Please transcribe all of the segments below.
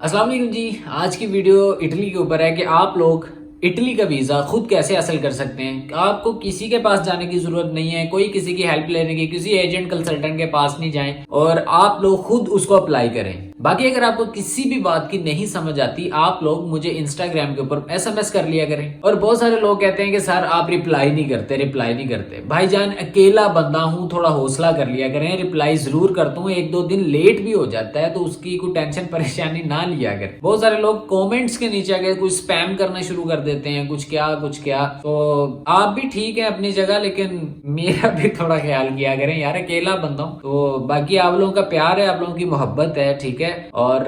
अस्सलाम वालेकुम जी। आज की वीडियो इटली के ऊपर है कि आप लोग इटली का वीज़ा खुद कैसे हासिल कर सकते हैं। आपको किसी के पास जाने की जरूरत नहीं है, कोई किसी की हेल्प लेने की, किसी एजेंट कंसल्टेंट के पास नहीं जाएं और आप लोग खुद उसको अप्लाई करें। बाकी अगर आपको किसी भी बात की नहीं समझ आती, आप लोग मुझे इंस्टाग्राम के ऊपर SMS कर लिया करें। और बहुत सारे लोग कहते हैं कि सर आप रिप्लाई नहीं करते। भाईजान अकेला बंदा हूं, थोड़ा हौसला कर लिया करें, रिप्लाई जरूर करता हूँ। एक दो दिन लेट भी हो जाता है तो उसकी कोई टेंशन परेशानी ना लिया करें। बहुत सारे लोग कॉमेंट्स के नीचे आके कुछ स्पैम करना शुरू कर देते हैं, कुछ क्या। तो आप भी ठीक है अपनी जगह, लेकिन मेरा भी थोड़ा ख्याल किया करें यार, अकेला बंदा हूं। तो बाकी आप लोगों का प्यार है, आप लोगों की मोहब्बत है, ठीक है। और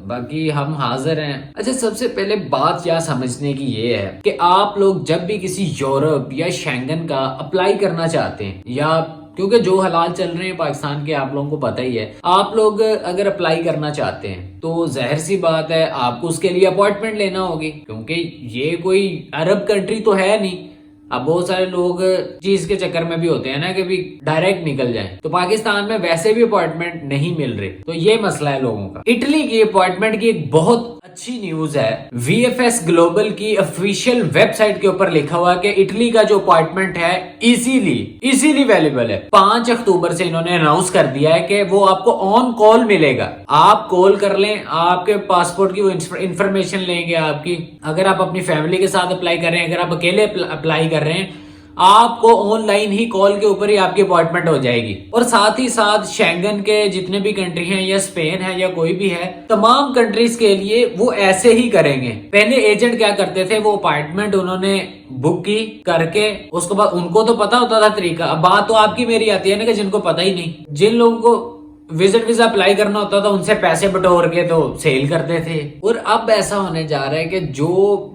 बाकी हम हाजिर हैं। अच्छा, सबसे पहले बात क्या समझने की ये है कि आप लोग जब भी किसी यूरोप या शेंगन का अप्लाई करना चाहते हैं, या क्योंकि जो हालात चल रहे हैं पाकिस्तान के आप लोगों को पता ही है, आप लोग अगर अप्लाई करना चाहते हैं तो जाहिर सी बात है आपको उसके लिए अपॉइंटमेंट लेना होगी, क्योंकि ये कोई अरब कंट्री तो है नहीं। अब बहुत सारे लोग चीज के चक्कर में भी होते हैं ना कि भी डायरेक्ट निकल जाएं, तो पाकिस्तान में वैसे भी अपॉइंटमेंट नहीं मिल रही, तो ये मसला है लोगों का। इटली की अपॉइंटमेंट की एक बहुत अच्छी न्यूज है। VFS ग्लोबल की ऑफिशियल वेबसाइट के ऊपर लिखा हुआ है कि इटली का जो अपॉइंटमेंट है इजीली अवेलेबल है। 5 अक्टूबर से इन्होंने अनाउंस कर दिया है कि वो आपको ऑन कॉल मिलेगा। आप कॉल कर लें, आपके पासपोर्ट की वो इंफॉर्मेशन लेंगे आपकी। अगर आप अपनी फैमिली के साथ अप्लाई कर रहे हैं, अगर आप अकेले अप्लाई कर रहे हैं, आपको ऑनलाइन ही कॉल के ऊपर ही आपकी अपॉइंटमेंट हो जाएगी। और साथ ही साथ शेंगन के जितने भी कंट्री हैं, या स्पेन है या कोई भी है, तमाम कंट्रीज के लिए वो ऐसे ही करेंगे। पहले एजेंट क्या करते थे, वो अपॉइंटमेंट उन्होंने बुक की करके उसके बाद उनको तो पता होता था तरीका। अब बात तो आपकी मेरी आती है ना कि जिनको पता ही नहीं, जिन लोगों को विजिट वीजा अप्लाई करना होता था उनसे पैसे बटोर के तो सेल करते थे। और अब ऐसा होने जा रहा है कि जो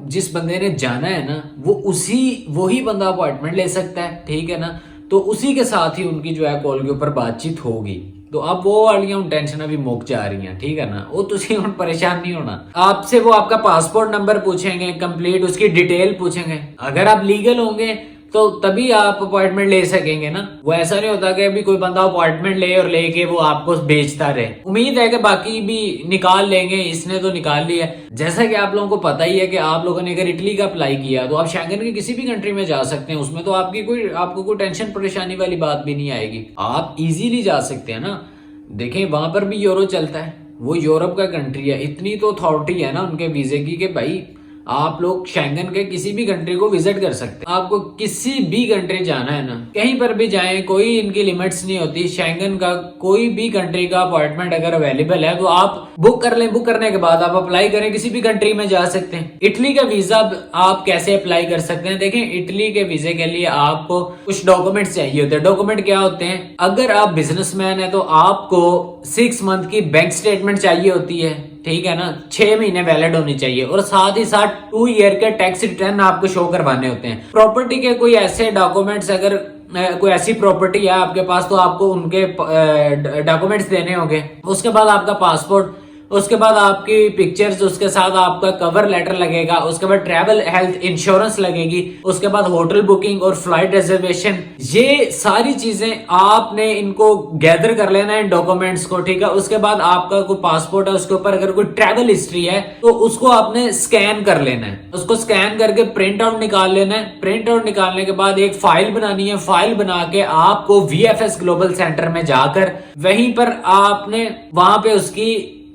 जिस बंदे ने जाना है ना, वही बंदा अपॉइंटमेंट ले सकता है, ठीक है ना। तो उसी के साथ ही उनकी जो है कॉल के ऊपर बातचीत होगी। तो अब वो वाली टेंशन अभी मुक जा रही है, ठीक है ना। वो तुसी हम परेशान नहीं होना। आपसे वो आपका पासपोर्ट नंबर पूछेंगे, कंप्लीट उसकी डिटेल पूछेंगे। अगर आप लीगल होंगे तो तभी आप अपॉइंटमेंट ले सकेंगे ना। वो ऐसा नहीं होता कि अभी कोई बंदा अपॉइंटमेंट ले और लेके वो आपको बेचता रहे। उम्मीद है कि बाकी भी निकाल लेंगे, इसने तो निकाल लिया। जैसा कि आप लोगों को पता ही है कि आप लोगों ने अगर इटली का अप्लाई किया तो आप शेंगन की किसी भी कंट्री में जा सकते हैं। उसमें तो आपको कोई टेंशन परेशानी वाली बात भी नहीं आएगी, आप इजीली जा सकते हैं ना। देखें, वहां पर भी यूरो चलता है, वो यूरोप का कंट्री है। इतनी तो अथॉरिटी है ना उनके वीजे की कि भाई आप लोग शेंगन के किसी भी कंट्री को विजिट कर सकते हैं। आपको किसी भी कंट्री जाना है ना, कहीं पर भी जाएं, कोई इनकी लिमिट्स नहीं होती। शेंगन का कोई भी कंट्री का अपॉइंटमेंट अगर अवेलेबल है तो आप बुक कर लें। बुक करने के बाद आप अप्लाई करें, किसी भी कंट्री में जा सकते हैं। इटली का वीजा आप कैसे अप्लाई कर सकते हैं? देखें, इटली के वीजे के लिए आपको कुछ डॉक्यूमेंट्स चाहिए होते हैं। डॉक्यूमेंट क्या होते हैं? अगर आप बिजनेसमैन है तो आपको 6 मंथ की बैंक स्टेटमेंट चाहिए होती है, ठीक है ना। 6 महीने वैलिड होनी चाहिए। और साथ ही साथ 2 ईयर के टैक्स रिटर्न आपको शो करवाने होते हैं। प्रॉपर्टी के कोई ऐसे डॉक्यूमेंट्स, अगर कोई ऐसी प्रॉपर्टी है आपके पास तो आपको उनके डॉक्यूमेंट्स देने होंगे। उसके बाद आपका पासपोर्ट, उसके बाद आपकी पिक्चर्स, उसके साथ आपका कवर लेटर लगेगा, उसके बाद ट्रैवल हेल्थ इंश्योरेंस लगेगी, उसके बाद होटल बुकिंग और फ्लाइट रिजर्वेशन। ये सारी चीजें आपने इनको गैदर कर लेना है, इन डॉक्यूमेंट्स को, ठीक है। उसके बाद आपका कोई पासपोर्ट है, उसके ऊपर अगर कोई ट्रैवल हिस्ट्री है तो उसको आपने स्कैन कर लेना है। उसको स्कैन करके प्रिंट आउट निकाल लेना है। प्रिंट आउट निकालने के बाद एक फाइल बनानी है। फाइल बना के आपको VFS ग्लोबल सेंटर में जाकर वहीं पर आपने वहां पे उसकी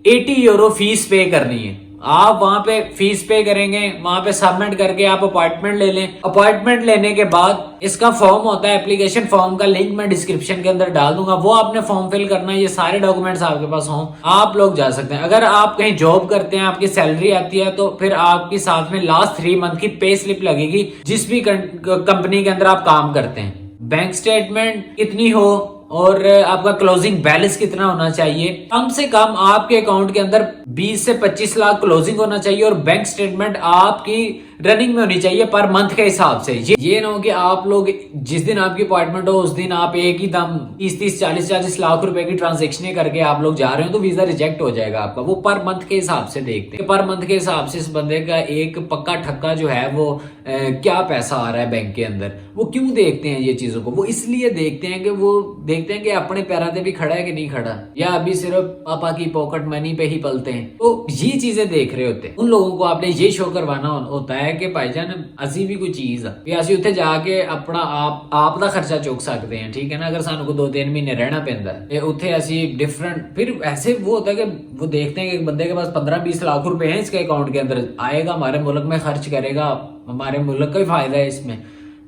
80 यूरो फीस पे करनी है। आप वहां पे फीस पे करेंगे, वहां पे सबमिट करके आप अपॉइंटमेंट ले लें। अपॉइंटमेंट लेने के बाद इसका फॉर्म होता है, एप्लीकेशन फॉर्म का लिंक मैं डिस्क्रिप्शन के अंदर डाल दूंगा, वो आपने फॉर्म फिल करना है। ये सारे डॉक्यूमेंट्स आपके पास हों, आप लोग जा सकते हैं। अगर आप कहीं जॉब करते हैं, आपकी सैलरी आती है, तो फिर आपकी साथ में लास्ट 3 मंथ की पे स्लिप लगेगी, जिस भी कंपनी के अंदर आप काम करते हैं। बैंक स्टेटमेंट कितनी हो और आपका क्लोजिंग बैलेंस कितना होना चाहिए। कम से कम आपके अकाउंट के अंदर 20 से 25 लाख क्लोजिंग होना चाहिए। और बैंक स्टेटमेंट आपकी रनिंग में होनी चाहिए पर मंथ के हिसाब से। ये ना हो कि आप लोग जिस दिन आपकी अपॉइंटमेंट हो उस दिन आप एक ही दम 30-40 लाख रुपए की ट्रांजेक्शन करके आप लोग जा रहे हो तो वीजा रिजेक्ट हो जाएगा आपका। वो पर मंथ के हिसाब से देखते हैं, पर मंथ के हिसाब से इस बंदे का एक पक्का ठक्का जो है वो क्या पैसा आ रहा है बैंक के अंदर। वो क्यों देखते हैं ये चीजों को? वो इसलिए देखते हैं कि वो देखते हैं कि अपने पैरों पे भी खड़ा है कि नहीं खड़ा, या अभी सिर्फ पापा की पॉकेट मनी पे ही पलते हैं। तो ये चीजें देख रहे होते हैं। उन लोगों को आपने ये शो करवाना होता है कि भाईजान असी भी कोई चीज है, असि उत्थे जाके अपना आप दा खर्चा चुक सकते हैं, ठीक है ना। अगर सानू को 2-3 महीने रहना पैंदा है उत्थे असी डिफरेंट, फिर ऐसे वो होता है कि वो देखते हैं कि बंदे के पास 15-20 लाख रुपए हैं इसके अकाउंट के अंदर, आएगा हमारे मुल्क में खर्च करेगा, हमारे मुल्क का ही फायदा है इसमें।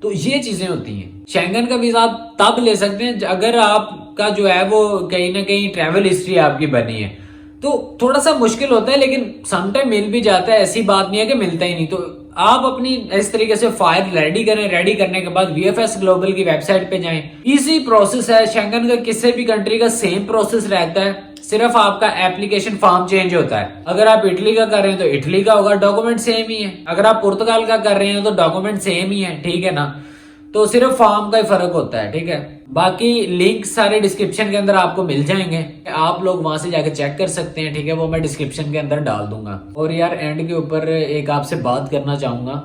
तो ये चीजें होती हैं। शेंगन का वीजा आप तब ले सकते हैं अगर आपका जो है वो कहीं ना कहीं ट्रैवल हिस्ट्री आपकी बनी है। तो थोड़ा सा मुश्किल होता है लेकिन समटाइम मिल भी जाता है, ऐसी बात नहीं है कि मिलता ही नहीं। तो आप अपनी इस तरीके से फाइल रेडी करें, रेडी करने के बाद वीएफएस ग्लोबल की वेबसाइट पे जाएं। इजी प्रोसेस है, शेंगन का किसी भी कंट्री का सेम प्रोसेस रहता है, सिर्फ आपका एप्लीकेशन फॉर्म चेंज होता है। अगर आप इटली का कर रहे हैं तो इटली का होगा, डॉक्यूमेंट सेम ही है। अगर आप पुर्तगाल का कर रहे हैं तो डॉक्यूमेंट सेम ही है, ठीक है ना। तो सिर्फ फॉर्म का ही फर्क होता है, ठीक है। बाकी लिंक सारे डिस्क्रिप्शन के अंदर आपको मिल जाएंगे, आप लोग वहां से जाकर चेक कर सकते हैं, ठीक है। वो मैं डिस्क्रिप्शन के अंदर डाल दूंगा। और यार एंड के ऊपर एक आपसे बात करना चाहूंगा,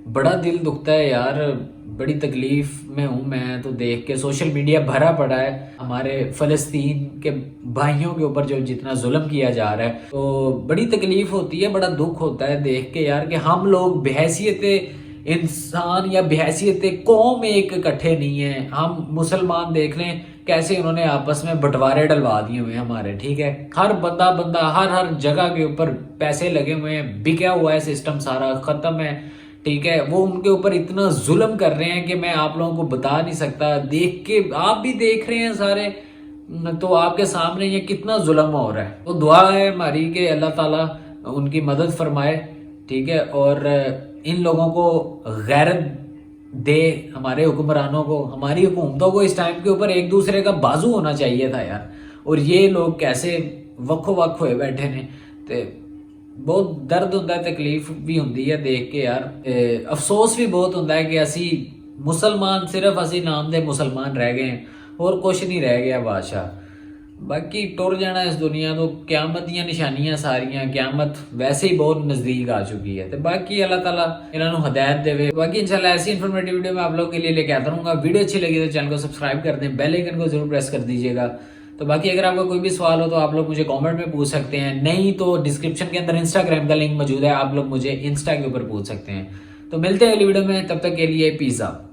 बड़ा दिल दुखता है यार, बड़ी तकलीफ में हूं मैं तो देख के। सोशल मीडिया भरा पड़ा है हमारे फलस्तीन के भाइयों के ऊपर जो जितना जुल्म किया जा रहा है, तो बड़ी तकलीफ होती है, बड़ा दुख होता है देख के यार कि हम लोग बहैसियत इंसान या बहैसियत कौम एक इकट्ठे नहीं है। हम मुसलमान देख लें कैसे उन्होंने आपस में बंटवारे डलवा दिए हुए हैं हमारे, ठीक है। हर बंदा हर जगह के ऊपर पैसे लगे हुए हैं, बिका हुआ है सिस्टम, सारा खत्म है, ठीक है। वो उनके ऊपर इतना जुल्म कर रहे हैं कि मैं आप लोगों को बता नहीं सकता। देख के आप भी देख रहे हैं सारे, तो आपके सामने ये कितना जुल्म हो रहा है। तो दुआ है हमारी कि अल्लाह ताला उनकी मदद फरमाए, ठीक है। और इन लोगों को गैरत दे, हमारे हुक्मरानों को, हमारी हुकूमतों को इस टाइम के ऊपर एक दूसरे का बाजू होना चाहिए था यार। और ये लोग कैसे वक्खो वक्ख हुए बैठे ने, तो बहुत दर्द होता है, तकलीफ भी होती है देख के यार। अफसोस भी बहुत होता है कि असी मुसलमान सिर्फ असी नाम दे मुसलमान रह गए हैं और कुछ नहीं रह गया बादशाह। बाकी टुर जाना इस दुनिया तो, क्यामत ਦੀਆਂ ਨਿਸ਼ਾਨੀਆਂ ਸਾਰੀਆਂ, क्यामत वैसे ही बहुत नजदीक आ चुकी है। तो बाकी अल्लाह ताला इन्होंने हिदायत देवे। बाकी इंशाल्लाह ऐसी इन्फॉर्मेटिव वीडियो मैं आप लोगों के लिए लेके आता रहूंगा। वीडियो अच्छी लगी तो चैनल को सब्सक्राइब कर दें, बेल आइकन को जरूर प्रेस कर दीजिएगा। तो बाकी अगर आपका कोई भी सवाल हो तो आप लोग मुझे कमेंट में पूछ सकते हैं, नहीं तो डिस्क्रिप्शन के अंदर इंस्टाग्राम का लिंक मौजूद है, आप लोग मुझे इंस्टा के ऊपर पूछ सकते हैं। तो मिलते हैं अगली वीडियो में, तब तक के लिए पीस आउट।